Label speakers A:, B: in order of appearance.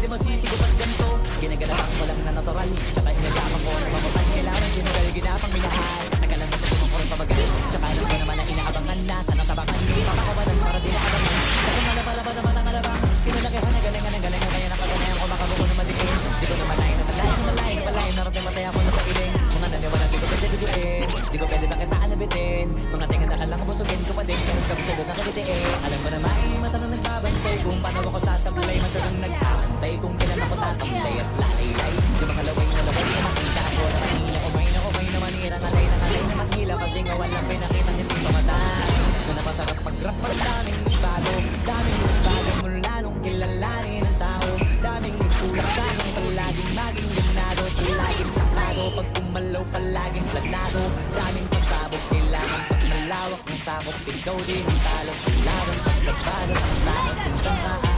A: di masisigaw at ganito. Ginagalapan ko lang na natural, tsaka inagapan ko na mamapal. Kailangan sinugal, ginapang minahal. Katagalan mo sa ko rin pabagal. Tsaka alam ko naman na inaabangan na sana tabangan. Hindi papakawalan para di naabangan. Kasi malapalapa naman ang alabang. Kinalakihan na galingan ng galingan. Kaya nakaganayan ko makabuko na madikin. Di ko naman lain na malayo. Narating matay ako na pailing. Mga naniwala di ko pwede biguin. Di ko pwede bakitaan na bitin. Mga tingan na kalang busugin ko pa din. Kahit kabisado na kabitiin. Alam ko na may mata na nagbabantay. Kung paano ako sasablay, mata nang nagkakantay. Kung kailan ako tatamlay at lalay-lay. Di makalaway na laway na makita ko. Na kumay na manira. Ngalay na manhila. Kasi nga walang pinakita hindi pamata. Na napasarap pag-rap ang daming bago. Daming bago mula nung kilalanin ang tao. Daming kulang sa akin palaging maging ganado. Palaging sakado. Pag kumalaw palaging planado. Daming pasabog kailangan pag malawak ng sakop. Ikaw din ang talo sa laban. Paglabanan ang takot kung saan ka